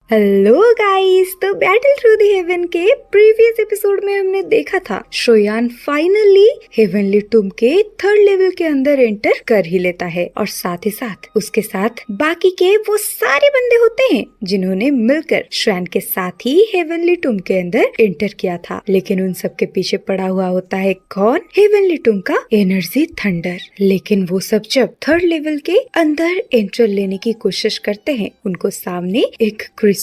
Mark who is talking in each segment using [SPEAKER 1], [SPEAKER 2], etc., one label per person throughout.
[SPEAKER 1] Hello guys. तो battle through the haven के previous episode में हमने देखा था श्रेयान फाइनली हेवनली टूम के थर्ड लेवल के अंदर एंटर कर ही लेता है और साथ ही साथ उसके साथ बाकी के वो सारे बंदे होते हैं जिन्होंने मिलकर श्रेयान के साथ ही हेवनली टूम के अंदर एंटर किया था। लेकिन उन सब के पीछे पड़ा हुआ होता है कौन? हेवनली टूम का एनर्जी थंडर। लेकिन वो सब जब थर्ड लेवल के अंदर एंटर लेने की कोशिश करते हैं उनको सामने एक क्रिस्टल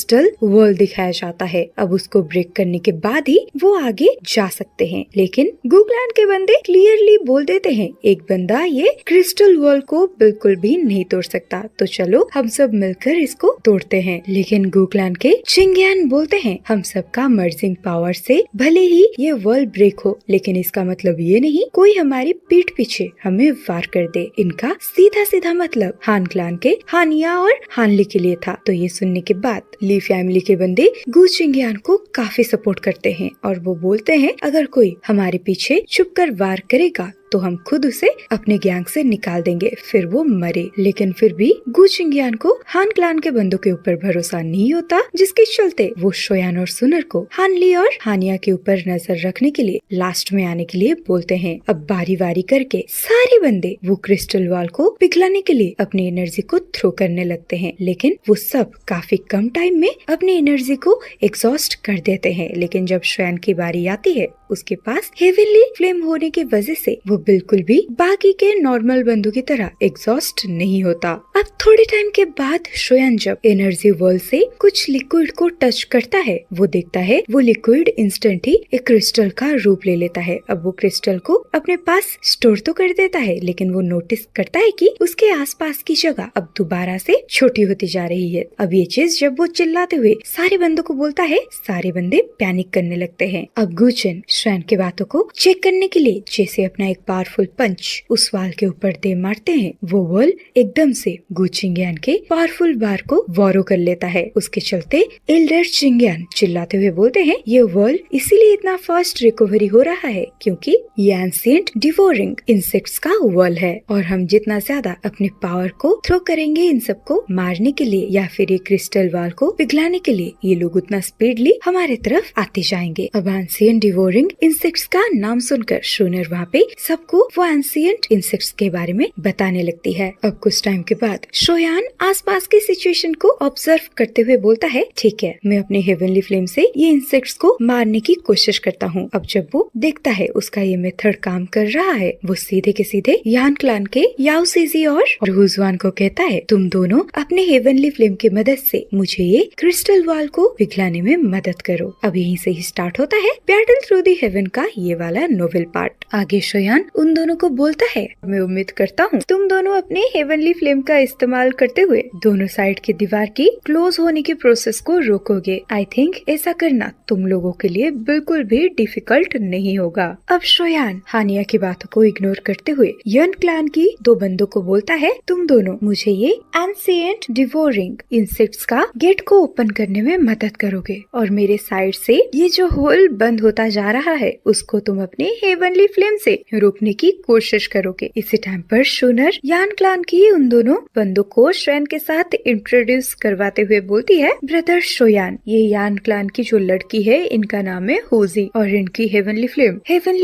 [SPEAKER 1] वर्ल्ड दिखाया जाता है। अब उसको ब्रेक करने के बाद ही वो आगे जा सकते हैं। लेकिन गूगलैंड के बंदे क्लियरली बोल देते हैं एक बंदा ये क्रिस्टल वर्ल्ड को बिल्कुल भी नहीं तोड़ सकता, तो चलो हम सब मिलकर इसको तोड़ते हैं। लेकिन गूगलैंड के चिंगयान बोलते हैं हम सबका मर्जिंग पावर से भले ही ये वर्ल्ड ब्रेक हो, लेकिन इसका मतलब ये नहीं कोई हमारी पीठ पीछे हमें वार कर दे। इनका सीधा सीधा मतलब हान क्लान के हानिया और हानली के लिए था। तो ये सुनने के बाद ली फैमिली के बंदे गू चिंगयान को काफी सपोर्ट करते हैं और वो बोलते हैं अगर कोई हमारे पीछे छुपकर वार करेगा तो हम खुद उसे अपने गैंग से निकाल देंगे, फिर वो मरे। लेकिन फिर भी गू चिंगयान को हान क्लान के बंदों के ऊपर भरोसा नहीं होता, जिसके चलते वो श्रेयान और सुनर को हानली और हानिया के ऊपर नजर रखने के लिए लास्ट में आने के लिए बोलते हैं। अब बारी बारी करके सारे बंदे वो क्रिस्टल वॉल को पिघलाने के लिए अपनी एनर्जी को थ्रो करने लगते हैं, लेकिन वो सब काफी कम टाइम में अपनी एनर्जी को एग्जॉस्ट कर देते हैं। लेकिन जब श्रेयान की बारी आती है उसके पास हेवनली फ्लेम होने की वजह से वो बिल्कुल भी बाकी के नॉर्मल बंदों की तरह एग्जॉस्ट नहीं होता। अब थोड़े टाइम के बाद श्रेयान जब एनर्जी वर्ल्ड से कुछ लिक्विड को टच करता है वो देखता है वो लिक्विड इंस्टेंट ही एक क्रिस्टल का रूप ले लेता है। अब वो क्रिस्टल को अपने पास स्टोर तो कर देता है, लेकिन वो नोटिस करता है कि उसके आसपास की जगह अब दोबारा से छोटी होती जा रही है। अब ये चीज जब वो चिल्लाते हुए सारे बंदों को बोलता है सारे बंदे पैनिक करने लगते हैं। अब गुचन श्रेयान की बातों को चेक करने के लिए जैसे अपना एक पावरफुल पंच उस वाल के ऊपर दे मारते हैं, वो वॉल एकदम से गू चिंगयान के पावरफुल बार को वॉरो कर लेता है। उसके चलते एल्डर चिंगयान चिल्लाते हुए बोलते हैं ये वॉल इसीलिए इतना फास्ट रिकवरी हो रहा है क्योंकि ये एंशिएंट डिवोरिंग इंसेक्ट्स का वॉल है और हम जितना ज्यादा अपने पावर को थ्रो करेंगे इन सबको मारने के लिए या फिर ये क्रिस्टल वॉल को पिघलाने के लिए, ये लोग उतना स्पीडली हमारे तरफ आते जाएंगे। अब एंशिएंट डिवोरिंग इंसेक्ट्स का नाम सुनकर शूनर वहाँ पे सबको वो एंशिएंट इंसेक्ट्स के बारे में बताने लगती है। अब कुछ टाइम के बाद श्रेयान आसपास की सिचुएशन को ऑब्जर्व करते हुए बोलता है ठीक है मैं अपने हेवनली फ्लेम से ये इंसेक्ट्स को मारने की कोशिश करता हूँ। अब जब वो देखता है उसका ये मेथड काम कर रहा है वो सीधे के सीधे यान क्लान के याओ सीजी और हुजवान को कहता है तुम दोनों अपने हेवनली फ्लेम की मदद से मुझे ये क्रिस्टल वॉल को पिघलाने में मदद करो। अब यहीं से ही स्टार्ट होता है बैटल थ्रू द हेवन का ये वाला नोवेल पार्ट। आगे श्रेयान उन दोनों को बोलता है मैं उम्मीद करता हूँ तुम दोनों अपने हेवनली फ्लेम का इस्तेमाल करते हुए दोनों साइड की दीवार की क्लोज होने की प्रोसेस को रोकोगे। आई थिंक ऐसा करना तुम लोगों के लिए बिल्कुल भी डिफिकल्ट नहीं होगा। अब श्रेयान हानिया की बातों को इग्नोर करते हुए यन क्लान की दो बंदों को बोलता है तुम दोनों मुझे ये एंशिएंट डिवोरिंग इंसेक्ट्स का गेट को ओपन करने में मदद करोगे और मेरे साइड से ये जो होल बंद होता जा रहा है उसको तुम अपने हेवनली फ्लेम से रोकने की कोशिश करोगे। इसी टाइम पर शूनर यान क्लान की उन दोनों बंदों को श्रेयान के साथ इंट्रोड्यूस करवाते हुए बोलती है ब्रदर श्रेयान ये यान क्लान की जो लड़की है इनका नाम है हुजी और इनकी हेवनली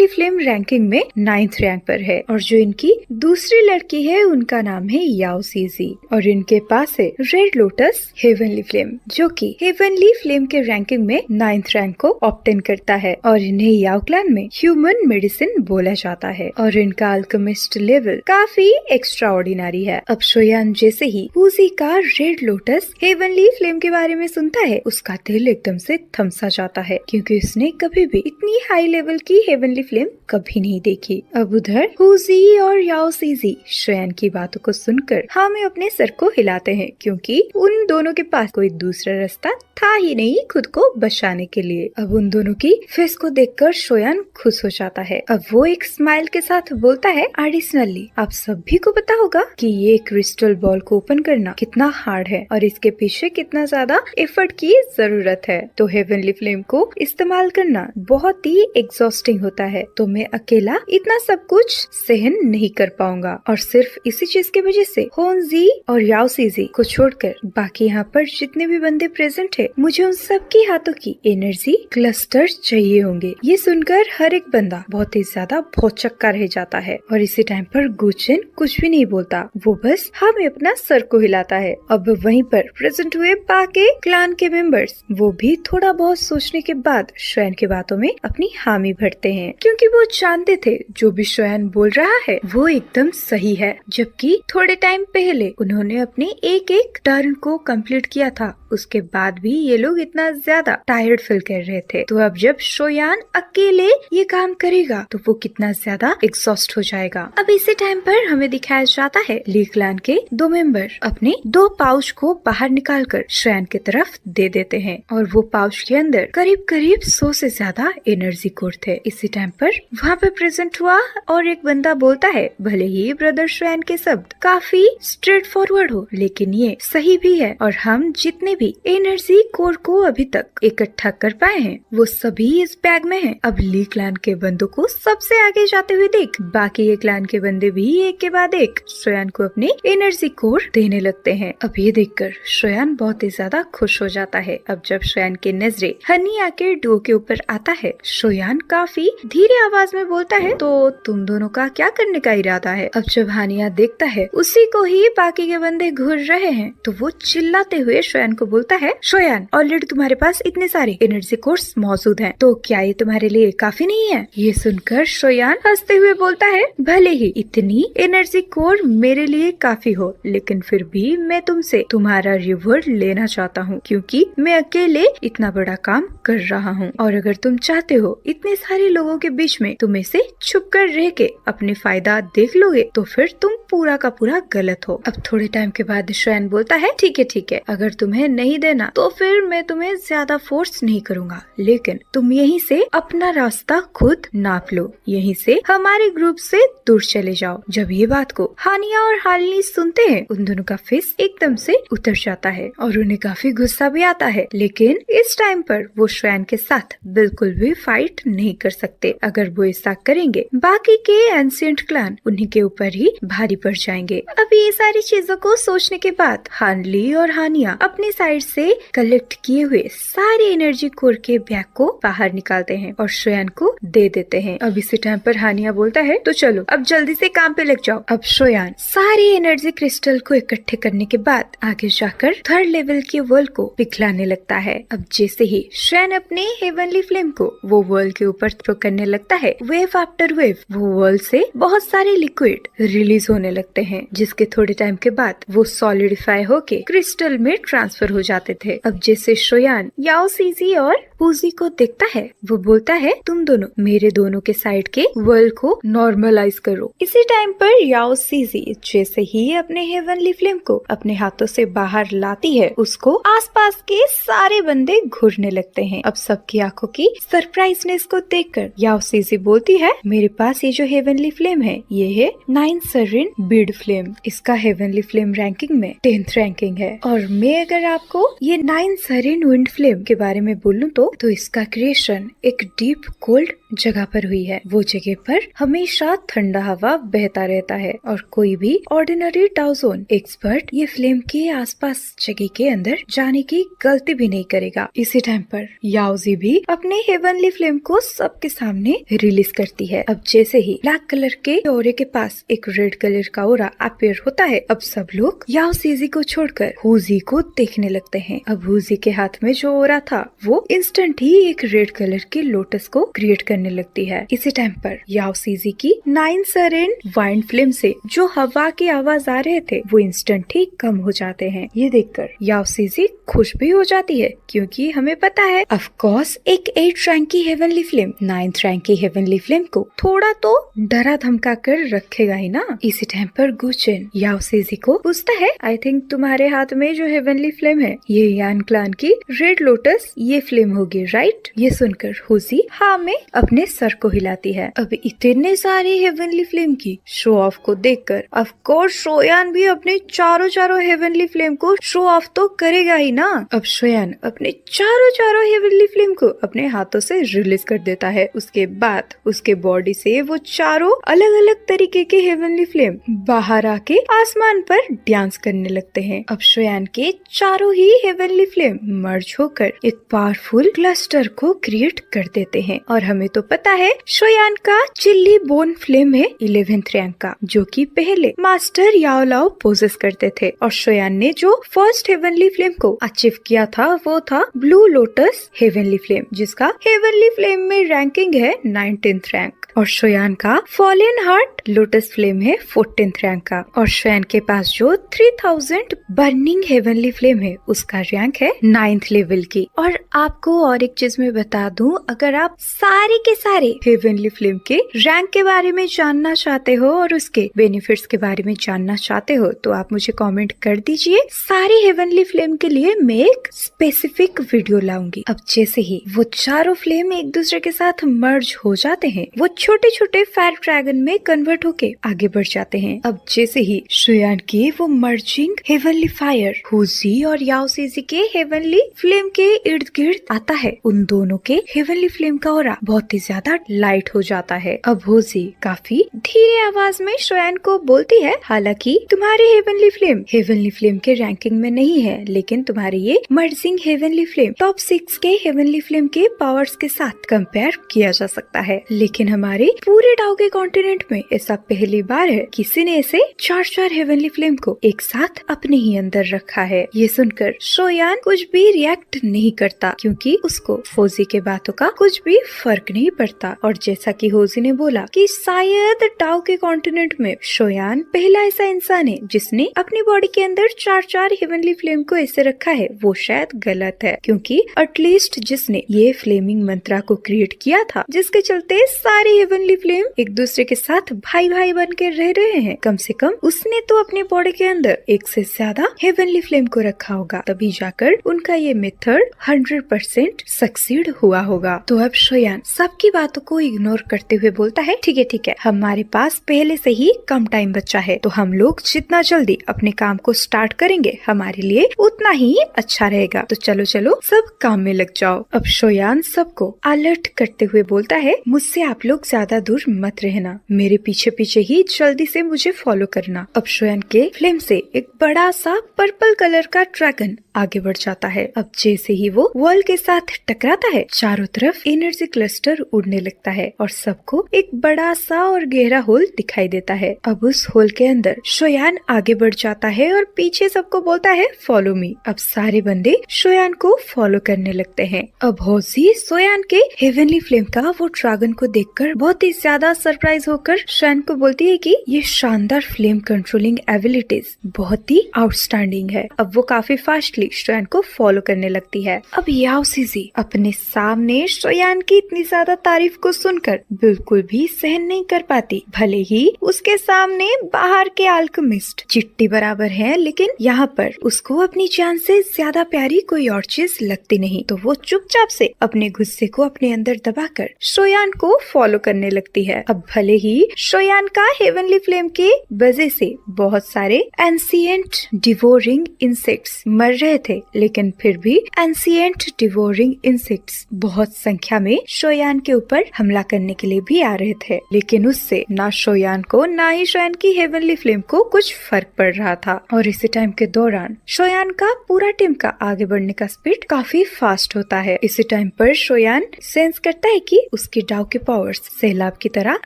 [SPEAKER 1] फ्लेम रैंकिंग में 9th रैंक पर है और जो इनकी दूसरी लड़की है उनका नाम है याओ सीजी और इनके पास है रेड लोटस हेवनली फ्लेम जो की हेवनली फ्लेम के रैंकिंग में 9th रैंक को ऑब्टेन करता है और इन्हें याओ क्लान में ह्यूमन मेडिसिन बोला जाता है और इनका अल्केमिस्ट लेवल काफी एक्स्ट्रा ऑर्डिनरी है। अब श्रेयान जैसे ही हुजी का रेड लोटस हेवनली फ्लेम के बारे में सुनता है उसका दिल एकदम से थमसा जाता है क्योंकि उसने कभी भी इतनी हाई लेवल की हेवनली फ्लेम कभी नहीं देखी। अब उधर हुजी और याओ सीजी श्रेयान की बातों को सुनकर हाँ में अपने सर को हिलाते हैं क्योंकि उन दोनों के पास कोई दूसरा रास्ता था ही नहीं खुद को बचाने के लिए। अब उन दोनों की फेस को देखकर श्रेयान खुश हो जाता है। अब वो एक स्माइल के साथ बोलता है, एडिशनली आप सभी को पता होगा कि ये क्रिस्टल बॉल को ओपन करना कितना हार्ड है और इसके पीछे कितना ज्यादा एफर्ट की जरूरत है। तो हेवनली फ्लेम को इस्तेमाल करना बहुत ही एग्जॉस्टिंग होता है, तो मैं अकेला इतना सब कुछ सहन नहीं कर पाऊंगा। और सिर्फ इसी चीज की वजह से होनजी और याओसीजी को छोड़कर बाकी यहाँ पर जितने भी बंदे प्रेजेंट है, मुझे उन सबकी हाथों की एनर्जी क्लस्टर चाहिए होंगे। ये सुनकर हर एक बंदा बहुत ही ज्यादा भौचक्का रह जाता है और इसी टाइम पर गुचेन कुछ भी नहीं बोलता, वो बस हमें अपना सर को हिलाता है। अब वहीं पर प्रेजेंट हुए बाकी क्लान के मेंबर्स वो भी थोड़ा बहुत सोचने के बाद शोयान की बातों में अपनी हामी भरते हैं, क्योंकि वो जानते थे जो भी शोयान बोल रहा है वो एकदम सही है। जबकि थोड़े टाइम पहले उन्होंने अपने एक एक टर्न को कंप्लीट किया था, उसके बाद भी ये लोग इतना ज्यादा टायर्ड फील कर रहे थे। तो अब जब शोयान अकेले ये काम करेगा तो वो कितना ज्यादा एग्जॉस्ट हो जाएगा। अब इसी टाइम पर हमें दिखाया जाता है ली क्लान के दो मेंबर अपने 2 पाउच को बाहर निकालकर शोयान की तरफ दे देते हैं और वो पाउच के अंदर करीब करीब 100 से ज्यादा एनर्जी कोर थे। इसी टाइम पर वहाँ पे प्रेजेंट हुआ और एक बंदा बोलता है, भले ही ब्रदर शोयान के शब्द काफी स्ट्रेट फॉरवर्ड हो, लेकिन ये सही भी है और हम जितने भी एनर्जी कोर को अभी तक इकट्ठा कर पाए हैं वो सभी इस बैग में हैं। अब ली क्लान के बंदों को सबसे आगे जाते हुए देख बाकी ये क्लान के बंदे भी एक के बाद एक शोयान को अपने एनर्जी कोर देने लगते हैं। अब ये देखकर शोयान बहुत ही ज्यादा खुश हो जाता है। अब जब शोयान की नजरें हनी आके डुओ के ऊपर आता है, शोयान काफी धीरे आवाज में बोलता है, तो तुम दोनों का क्या करने का इरादा है? अब जब हानिया देखता है उसी को ही बाकी के बंदे घूर रहे हैं तो वो चिल्लाते हुए शोयान को बोलता है, शोयान ऑलरेडी तुम्हारे पास इतने सारे एनर्जी कोर्स मौजूद हैं, तो क्या ये तुम्हारे लिए काफी नहीं है? ये सुनकर शोयान हंसते हुए बोलता है, भले ही इतनी एनर्जी कोर मेरे लिए काफी हो, लेकिन फिर भी मैं तुमसे तुम्हारा रिवॉर्ड लेना चाहता हूँ, क्योंकि मैं अकेले इतना बड़ा काम कर रहा हूँ और अगर तुम चाहते हो इतने सारे लोगों के बीच में तुम ऐसे छुप कर रह के अपने फायदा देख लोगे तो फिर तुम पूरा का पूरा गलत हो। अब थोड़े टाइम के बाद शोयान बोलता है, ठीक है, अगर तुम्हें नहीं देना तो फिर मैं तुम्हें ज्यादा फोर्स नहीं करूँगा, लेकिन तुम यहीं से अपना रास्ता खुद नाप लो, यहीं से हमारे ग्रुप से दूर चले जाओ। जब ये बात को हानिया और हालिनी सुनते हैं, उन दोनों का फेस एकदम से उतर जाता है और उन्हें काफी गुस्सा भी आता है, लेकिन इस टाइम पर वो शोयान के साथ बिल्कुल भी फाइट नहीं कर सकते। अगर वो ऐसा करेंगे बाकी के एंशिएंट क्लान उन्हीं के ऊपर ही भारी पड़ जाएंगे। अब ये सारी चीजों को सोचने के बाद हानली और हानिया अपनी साइड से कलेक्ट किए हुए सारे एनर्जी कोर के बैग को बाहर निकालते हैं और शोयान को दे देते हैं। अब इसी टाइम पर हानिया बोलता है, तो चलो अब जल्दी से काम पे लग जाओ। अब शोयान सारे एनर्जी क्रिस्टल को इकट्ठे करने के बाद आगे जाकर 3rd लेवल के वर्ल्ड को पिघलाने लगता है। अब जैसे ही शोयान अपने हेवनली फ्लेम को वो वर्ल्ड के ऊपर थ्रो करने लगता है, वेव आफ्टर वेव वो वर्ल्ड से बहुत सारे लिक्विड रिलीज होने लगते हैं, जिसके थोड़े टाइम के बाद वो सॉलिडिफाई होके क्रिस्टल में ट्रांसफर हो जाते थे। अब जैसे शोयान याओसीजी और पूजी को देखता है, वो बोलता है, तुम दोनों मेरे दोनों के साइड के वर्ल्ड को नॉर्मलाइज करो। इसी टाइम पर याओसीजी जैसे ही अपने हेवनली फ्लेम को अपने हाथों से बाहर लाती है, उसको आसपास के सारे बंदे घूरने लगते हैं। अब सबकी आंखों की सरप्राइजनेस को देखकर याओसीजी बोलती है, मेरे पास ये जो हेवनली फ्लेम है ये है 9 सरिन बीड फ्लेम। इसका हेवनली फ्लेम रैंकिंग में 10th रैंकिंग है और मैं अगर आपको ये 9 सरिन विंड फ्लेम के बारे में बोलूं तो इसका क्रिएशन एक डीप कोल्ड जगह पर हुई है। वो जगह पर हमेशा ठंडा हवा बहता रहता है और कोई भी ऑर्डिनरी टाउजोन एक्सपर्ट ये फ्लेम के आसपास जगह के अंदर जाने की गलती भी नहीं करेगा। इसी टाइम पर याओजी भी अपने हेवनली फ्लेम को सबके सामने रिलीज करती है। अब जैसे ही ब्लैक कलर के ओरे के पास एक रेड कलर का ओरा अपीयर होता है, अब सब लोग याओसीजी को छोड़कर हुजी को देखने लगते हैं। अब हुजी के हाथ में जो ओरा था वो इंस्टेंट ही एक रेड कलर के लोटस को क्रिएट करने लगती है। इसी टाइम पर याओसीजी की 9 सरेन वाइंड फ्लेम से जो हवा की आवाज आ रहे थे वो इंस्टेंट ही कम हो जाते हैं। ये देखकर याओसीजी खुश भी हो जाती है, क्योंकि हमें पता है ऑफ कोर्स एक 8th रैंक की हेवनली फ्लेम 9th रैंक की हेवनली फ्लेम को थोड़ा तो डरा धमका कर रखेगा ही ना। इसी टाइम पर गुचेन याओसीजी को पूछता है, आई थिंक तुम्हारे हाथ में जो हेवनली फ्लेम है ये यान क्लान की रेड लोटस ये फ्लेम होगी, राइट? ये सुनकर हुजी हाँ में अपने सर को हिलाती है। अब इतने सारे हेवनली फ्लेम की शो ऑफ को देखकर ऑफ कोर्स शोयान भी अपने चारों हेवनली फ्लेम को शो ऑफ तो करेगा ही ना। अब शोयान अपने चारों हेवनली फ्लेम को अपने हाथों से रिलीज कर देता है। उसके बाद उसके बॉडी से वो चारों अलग अलग तरीके के हेवनली फ्लेम बाहर आके आसमान पर डांस करने लगते हैं। अब शोयान के चारों ही हेवनली फ्लेम मर्ज होकर एक पावरफुल क्लस्टर को क्रिएट कर देते हैं। और हमें तो पता है शोयान का चिल्ली बोन फ्लेम है 11th रैंक का, जो कि पहले मास्टर याओ लाओ पोजेस करते थे। और शोयान ने जो फर्स्ट हेवनली फ्लेम को अचीव किया था वो था ब्लू लोटस हेवनली फ्लेम, जिसका हेवनली फ्लेम में रैंकिंग है 19th रैंक। और शोयान का फॉलन हार्ट लोटस फ्लेम है 14th रैंक का। और शोयान के पास जो 3000 बर्निंग हेवनली फ्लेम है उसका रैंक है 9th लेवल की। और आपको और एक चीज मैं बता दूं, अगर आप सारे के सारे हेवनली फ्लेम के रैंक के बारे में जानना चाहते हो और उसके बेनिफिट्स के बारे में जानना चाहते हो तो आप मुझे कमेंट कर दीजिए। सारे हेवनली फ्लेम के लिए मैं एक स्पेसिफिक वीडियो लाऊंगी। अब जैसे ही वो चारों फ्लेम एक दूसरे के साथ मर्ज हो जाते हैं, वो छोटे छोटे फायर ड्रैगन में कन्वर्ट होके आगे बढ़ जाते हैं। अब जैसे ही शोयान के वो मर्जिंग हेवनली फायर हुजी और याओसीजी के हेवनली फ्लेम के इर्द गिर्द आता है, उन दोनों के हेवनली फ्लेम का ऑरा बहुत ही ज्यादा लाइट हो जाता है। अब हुजी काफी धीरे आवाज में शोयान को बोलती है, हालांकि तुम्हारे हेवनली फ्लेम के रैंकिंग में नहीं है, लेकिन तुम्हारे ये मर्जिंग हेवनली फ्लेम टॉप 6 के हेवनली फ्लेम के पावर्स के साथ कंपेयर किया जा सकता है। लेकिन हमारे पूरे डाओ के कॉन्टिनेंट में ऐसा पहली बार है किसी ने ऐसे 4 हेवनली फ्लेम को एक साथ अपने ही अंदर रखा है। ये सुनकर शोयान कुछ भी रिएक्ट नहीं करता, क्योंकि उसको होजी के बातों का कुछ भी फर्क नहीं पड़ता। और जैसा कि होजी ने बोला कि शायद डाओ के कॉन्टिनेंट में शोयान पहला ऐसा इंसान है जिसने अपनी बॉडी के अंदर 4 हेवनली फ्लेम को ऐसे रखा है, वो शायद गलत है, क्योंकि एटलीस्ट जिसने ये फ्लेमिंग मंत्रा को क्रिएट किया था, जिसके चलते सारे हेवनली फ्लेम एक दूसरे के साथ भाई भाई बन के रह रहे हैं, कम से कम उसने तो अपनी बॉडी के अंदर एक से ज्यादा हेवनली फ्लेम को रखा होगा, तभी जाकर उनका ये मेथड 100% सक्सीड हुआ होगा। तो अब शोयान सबकी बातों को इग्नोर करते हुए बोलता है, ठीक है, हमारे पास पहले से ही कम टाइम बचा है, तो हम लोग जितना जल्दी अपने काम को स्टार्ट करेंगे हमारे लिए उतना ही अच्छा रहेगा। तो चलो सब काम में लग जाओ। अब शोयान सबको अलर्ट करते हुए बोलता है, मुझसे आप लोग ज्यादा दूर मत रहना, मेरे पीछे पीछे ही जल्दी से मुझे फॉलो करना। अब शोयान के फ्लेम से एक बड़ा सा पर्पल कलर का ड्रैगन आगे बढ़ जाता है। अब जैसे ही वो वॉल के साथ टकराता है, चारों तरफ एनर्जी क्लस्टर उड़ने लगता है और सबको एक बड़ा सा और गहरा होल दिखाई देता है। अब उस होल के अंदर शोयान आगे बढ़ जाता है और पीछे सबको बोलता है, फॉलो मी। अब सारे बंदे शोयान को फॉलो करने लगते हैं। अब होजी शोयान के हेवनली फ्लेम का वो ड्रैगन को देखकर बहुत ही ज्यादा सरप्राइज होकर शोयान को बोलती है कि ये शानदार फ्लेम कंट्रोलिंग एबिलिटीज बहुत ही आउटस्टैंडिंग है। अब वो काफी फास्टली शोयान को फॉलो करने लगती है। अब याओसीजी अपने सामने शोयान की इतनी ज्यादा तारीफ को सुनकर बिल्कुल भी सहन नहीं कर पाती। भले ही उसके सामने बाहर के अल्केमिस्ट चिट्टी बराबर है, लेकिन यहाँ पर उसको अपनी जान से ज्यादा प्यारी कोई और चीज लगती नहीं, तो वो चुपचाप से अपने गुस्से को अपने अंदर दबाकर शोयान को फॉलो करने लगती है। अब भले ही शोयान का हेवनली फ्लेम के वजह से बहुत सारे एंशिएंट डिवोरिंग इंसेक्ट्स मर रहे थे, लेकिन फिर भी एंशिएंट डिवोरिंग इंसेक्ट्स बहुत संख्या में शोयान के ऊपर हमला करने के लिए भी आ रहे थे, लेकिन उससे ना शोयान को ना ही शोयान की हेवनली फ्लेम को कुछ फर्क पड़ रहा था। और इसी टाइम के दौरान शोयान का पूरा टीम का आगे बढ़ने का स्पीड काफी फास्ट होता है। इसी टाइम पर शोयान सेंस करता है कि उसकी डाउ के पावर्स सैलाब की तरह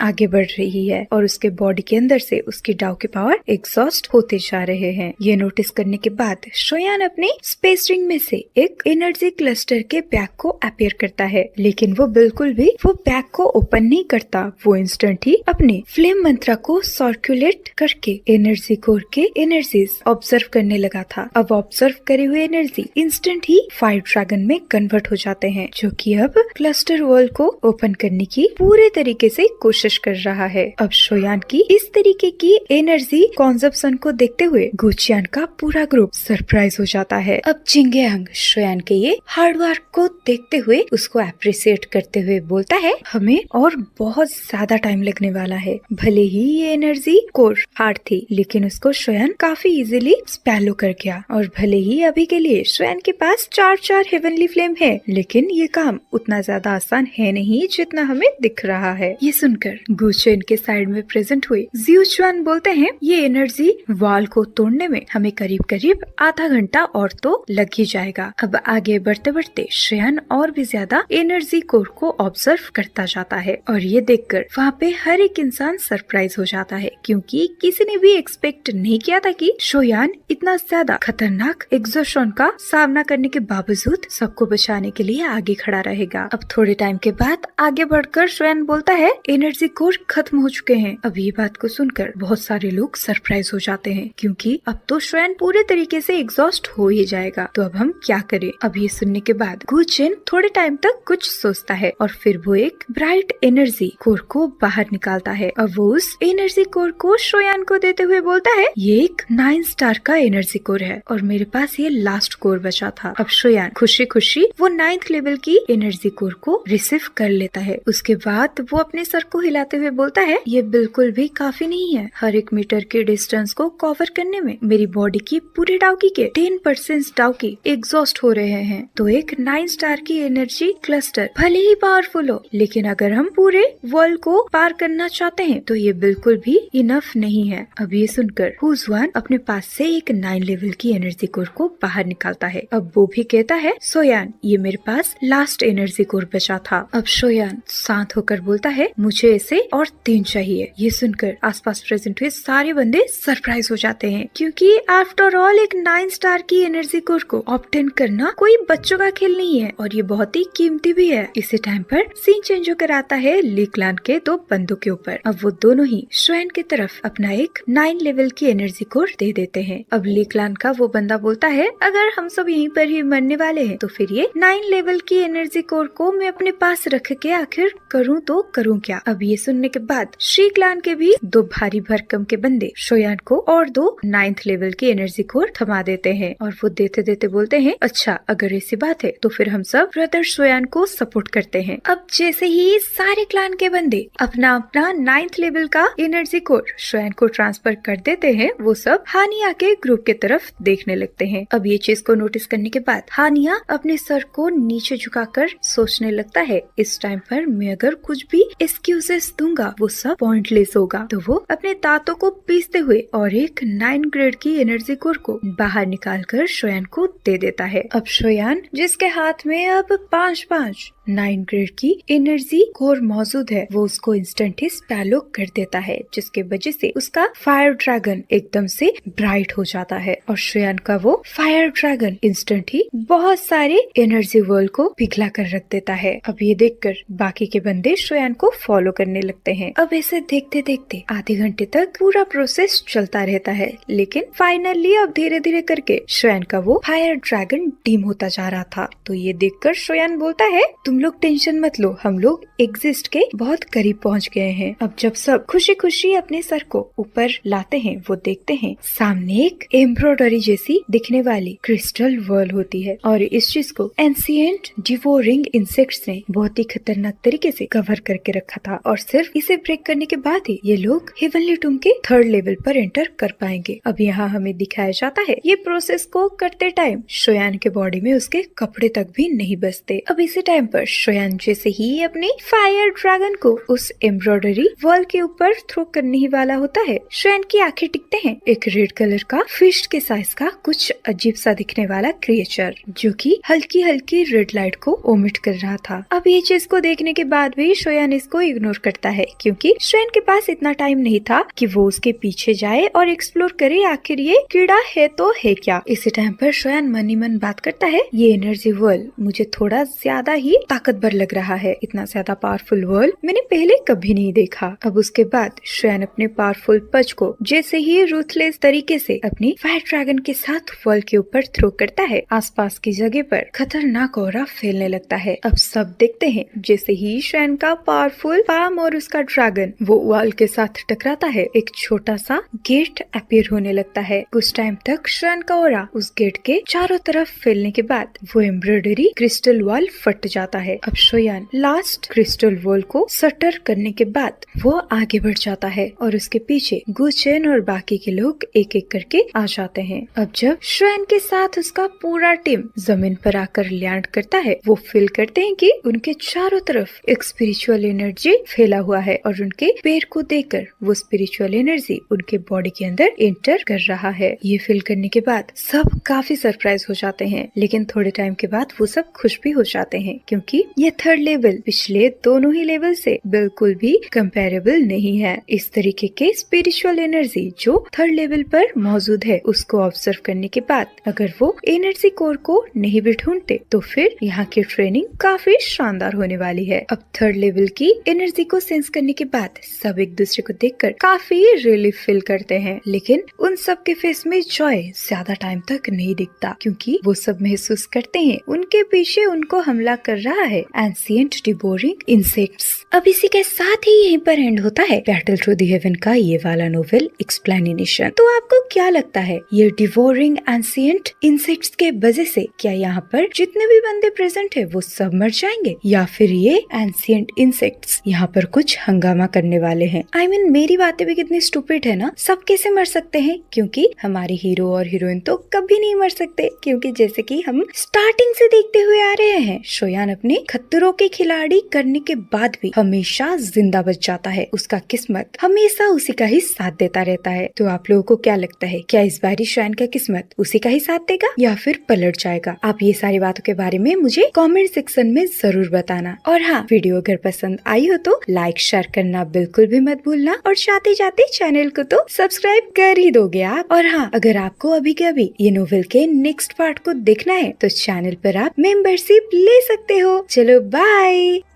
[SPEAKER 1] आगे बढ़ रही है और उसके बॉडी के अंदर से उसकी डाउ के पावर एग्जॉस्ट होते जा रहे हैं। ये नोटिस करने के बाद शोयान अपने स्पेस रिंग में से एक एनर्जी क्लस्टर के बैग को अपीयर करता है, लेकिन वो बिल्कुल भी वो बैग को ओपन नहीं करता। वो इंस्टेंट ही अपने फ्लेम मंत्रा को सर्कुलेट करके एनर्जी कोर के एनर्जीज ऑब्जर्व करने लगा था। अब ऑब्जर्व करे हुए एनर्जी इंस्टेंट ही फायर ड्रैगन में कन्वर्ट हो जाते हैं, जो कि अब क्लस्टर वॉल को ओपन करने की पूरे तरीके से कोशिश कर रहा है। अब शोयान की इस तरीके की एनर्जी कंजप्शन को देखते हुए गुचियान का पूरा ग्रुप सरप्राइज हो जाता है। अब जिंगयांग शोयान के ये हार्ड वर्क को देखते हुए उसको अप्रिशिएट करते हुए बोलता है, हमें और बहुत ज्यादा टाइम लगने वाला है। भले ही ये एनर्जी कोर हार्ड थी, लेकिन उसको शोयान काफी इजीली स्पैलो कर गया। और भले ही अभी के लिए शोयान के पास 4 हेवनली फ्लेम है, लेकिन ये काम उतना ज्यादा आसान है नहीं जितना हमें दिख रहा है। ये सुनकर गुचेन के साइड में प्रेजेंट हुए जियुचुआन बोलते हैं, ये एनर्जी वॉल को तोड़ने में हमें करीब करीब आधा घंटा और तो लग ही जाएगा। अब आगे बढ़ते बढ़ते शोयान और भी ज्यादा एनर्जी कोर को ऑब्जर्व करता जाता है और ये देखकर वहाँ पे हर एक इंसान सरप्राइज हो जाता है, क्योंकि किसी ने भी एक्सपेक्ट नहीं किया था कि शोयान इतना ज्यादा खतरनाक एग्जॉशन का सामना करने के बावजूद सबको बचाने के लिए आगे खड़ा रहेगा। अब थोड़े टाइम के बाद आगे बढ़कर शोयान बोलता है, एनर्जी कोर खत्म हो चुके हैं। अब ये बात को सुनकर बहुत सारे लोग सरप्राइज हो जाते हैं, क्योंकि अब तो शोयान पूरे तरीके से एग्जॉस्ट हो ही जाएगा। तो अब हम क्या करें? अब ये सुनने के बाद गुचेन थोड़े टाइम तक कुछ सोचता है और फिर वो एक ब्राइट एनर्जी कोर को बाहर निकालता है। अब वो उस एनर्जी कोर को शोयान को देते हुए बोलता है, ये एक 9 स्टार का एनर्जी कोर है और मेरे पास ये लास्ट कोर बचा था। अब शोयान खुशी खुशी वो 9th लेवल की एनर्जी कोर को रिसीव कर लेता है। उसके बाद वो अपने सर को हिलाते हुए बोलता है, ये बिल्कुल भी काफी नहीं है। हर 1 मीटर के डिस्टेंस को कवर करने में मेरी बॉडी की पूरे डाउकी के 10% डाउकी एग्जॉस्ट हो रहे हैं। तो एक 9 स्टार की एनर्जी क्लस्टर भले ही पावरफुल हो, लेकिन अगर हम पूरे वर्ल्ड को पार करना चाहते हैं तो ये बिल्कुल भी इनफ नहीं है। अब ये सुनकर हुजवान अपने पास से एक 9 लेवल की एनर्जी कोर को बाहर निकालता है। अब वो भी कहता है, सोयान ये मेरे पास लास्ट एनर्जी कोर बचा था। अब शोयान शांत होकर बोलता है, मुझे इसे और 3 चाहिए। ये सुनकर आसपास प्रेजेंट हुए सारे बंदे सरप्राइज हो जाते हैं, क्योंकि आफ्टर ऑल एक 9 स्टार की एनर्जी कोर को ऑब्टेन करना कोई बच्चों का खेल नहीं है और ये बहुत ही कीमती भी है। इसी टाइम पर सीन चेंज होकर आता है ली क्लान के 2 बंदों के ऊपर। अब वो दोनों ही शोयान की तरफ अपना एक 9 लेवल की एनर्जी कोर दे देते हैं। अब ली क्लान का वो बंदा बोलता है, अगर हम सब यहीं पर ही मरने वाले हैं तो फिर ये 9 लेवल की एनर्जी कोर को मैं अपने पास रख के आखिर करूँ तो करूँ क्या? अब ये सुनने के बाद शी क्लान के भी 2 भारी भरकम के बंदे शोयान को और 2 9th लेवल की एनर्जी कोर थमा देते हैं और वो देते देते बोलते हैं, अच्छा अगर ऐसी बात है तो फिर हम सब ब्रदर शोयान को सपोर्ट करते हैं। अब जैसे ही सारे क्लान के बंदे अपना अपना 9th लेवल का एनर्जी कोर शोयान को ट्रांसफर कर देते हैं, वो सब हानिया के ग्रुप के तरफ देखने लगते हैं। अब ये चीज को नोटिस करने के बाद हानिया अपने सर को नीचे झुकाकर सोचने लगता है, इस टाइम पर मैं अगर कुछ भी एक्सक्यूजेस दूंगा वो सब पॉइंटलेस होगा। तो वो अपने दांतों को पीसते हुए और एक 9 ग्रेड की एनर्जी कोर को बाहर निकालकर शोयान को दे देता है। अब शोयान जिसके हाथ में अब 5 9 ग्रेड की एनर्जी कोर मौजूद है, वो उसको इंस्टेंट ही स्पैलो कर देता है, जिसके वजह से उसका फायर ड्रैगन एकदम से ब्राइट हो जाता है और शोयान का वो फायर ड्रैगन इंस्टेंट ही बहुत सारे एनर्जी वर्ल्ड को पिघला कर रख देता है। अब ये देखकर बाकी के बंदे शोयान को फॉलो करने लगते हैं। अब ऐसे देखते देखते आधे घंटे तक पूरा प्रोसेस चलता रहता है, लेकिन फाइनली अब धीरे धीरे करके शोयान का वो फायर ड्रैगन डिम होता जा रहा था। तो ये देखकर शोयान बोलता है, तुम लोग टेंशन मत लो, हम लोग एग्जिस्ट के बहुत करीब पहुंच गए हैं। अब जब सब खुशी खुशी अपने सर को ऊपर लाते हैं, वो देखते हैं सामने एक एम्ब्रॉयडरी जैसी दिखने वाली क्रिस्टल वर्ल्ड होती है और इस चीज को एंशिएंट डिवोरिंग इंसेक्ट्स ने बहुत ही खतरनाक तरीके से कवर करके रखा था और सिर्फ इसे ब्रेक करने के बाद ही ये लोग हेवनली टूम के 3rd लेवल पर एंटर कर पाएंगे। अब यहाँ हमें दिखाया जाता है ये प्रोसेस को करते टाइम शोयान के बॉडी में उसके कपड़े तक भी नहीं बचते। अब इसी टाइम पर शोयान जैसे ही अपनी फायर ड्रैगन को उस एम्ब्रॉयडरी वॉल के ऊपर थ्रो करने ही वाला होता है, शोयान की आंखें टिकते हैं एक रेड कलर का फिश के साइज का कुछ अजीब सा दिखने वाला क्रिएचर, जो कि हल्की हल्की रेड लाइट को ओमिट कर रहा था। अब ये चीज को देखने के बाद भी शोयान इसको इग्नोर करता है, क्योंकि शोयान के पास इतना टाइम नहीं था कि वो उसके पीछे जाए और एक्सप्लोर करे आखिर ये कीड़ा है तो है क्या। इसी टाइम पर शोयान मन ही मन बात करता है, ये एनर्जी वर्ल्ड मुझे थोड़ा ज्यादा ही ताकतवर लग रहा है, इतना ज्यादा पावरफुल वर्ल्ड मैंने पहले कभी नहीं देखा। अब उसके बाद शोयान अपने पावरफुल पंच को जैसे ही रूथलेस तरीके से अपनी फायर ड्रैगन के साथ वर्ल्ड के ऊपर थ्रो करता है, आसपास की जगह पर खतरनाक ऑरा फैलने लगता है। अब सब देखते हैं जैसे ही शोयान का पावरफुल पाम और उसका ड्रैगन वो वॉल के साथ टकराता है, एक छोटा सा गेट अपीयर होने लगता है। कुछ टाइम तक शोयान का ऑरा उस गेट के चारों तरफ फैलने के बाद वो एम्ब्रॉयडरी क्रिस्टल वॉल फट जाता है। अब शोयान लास्ट क्रिस्टल वॉल को सटर करने के बाद वो आगे बढ़ जाता है और उसके पीछे गुचेन और बाकी के लोग एक एक करके आ जाते हैं। अब जब शोयान के साथ उसका पूरा टीम जमीन पर आकर लैंड करता है, वो फील करते हैं कि उनके चारों तरफ एक स्पिरिचुअल एनर्जी फैला हुआ है और उनके पैर को देखकर वो स्पिरिचुअल एनर्जी उनके बॉडी के अंदर एंटर कर रहा है। ये फील करने के बाद सब काफी सरप्राइज हो जाते हैं, लेकिन थोड़े टाइम के बाद वो सब खुश भी हो जाते हैं क्योंकि ये थर्ड लेवल पिछले दोनों ही लेवल से बिल्कुल भी कंपेरेबल नहीं है। इस तरीके के स्पिरिचुअल एनर्जी जो थर्ड लेवल पर मौजूद है उसको ऑब्जर्व करने के बाद अगर वो एनर्जी कोर को नहीं भी ढूंढते तो फिर यहाँ की ट्रेनिंग काफी शानदार होने वाली है। अब थर्ड लेवल की एनर्जी को सेंस करने के बाद सब एक दूसरे को देखकर काफी रिलीफ फील करते हैं, लेकिन उन सब के फेस में जॉय ज्यादा टाइम तक नहीं दिखता क्योंकि वो सब महसूस करते हैं उनके पीछे उनको हमला कर रहा है एंशिएंट डिवोरिंग इंसेक्ट्स। अब इसी के साथ ही यहीं पर एंड होता है बैटल थ्रू द हेवन का ये वाला नोवेल एक्सप्लेनेशन। तो आपको क्या लगता है ये डिवोरिंग एंशिएंट इंसेक्ट्स के वजह से क्या यहाँ पर जितने भी बंदे प्रेजेंट है वो सब मर जाएंगे या फिर ये एंशिएंट इंसेक्ट्स यहाँ पर कुछ हंगामा करने वाले हैं? I mean, मेरी बातें भी कितनी स्टूपिड है ना। सब कैसे मर सकते हैं क्योंकि हमारे हीरो और हीरोइन तो कभी नहीं मर सकते क्योंकि जैसे कि हम स्टार्टिंग से देखते हुए आ रहे हैं शोयान अपने खतरों के खिलाड़ी करने के बाद भी हमेशा जिंदा बच जाता है। उसका किस्मत हमेशा उसी का ही साथ देता रहता है। तो आप लोगों को क्या लगता है क्या इस बारी शोयान का किस्मत उसी का ही साथ देगा या फिर पलट जाएगा? आप ये सारी बातों के बारे में मुझे कमेंट सेक्शन में जरूर बताना। और हाँ, वीडियो अगर पसंद आई हो तो लाइक शेयर करना बिल्कुल भी मत भूलना और साथ ही जाते चैनल को तो सब्सक्राइब कर ही दोगे आप। और हाँ, अगर आपको अभी के अभी ये नोवेल के नेक्स्ट पार्ट को देखना है तो चैनल पर आप मेंबरशिप ले सकते हो। चलो बाय।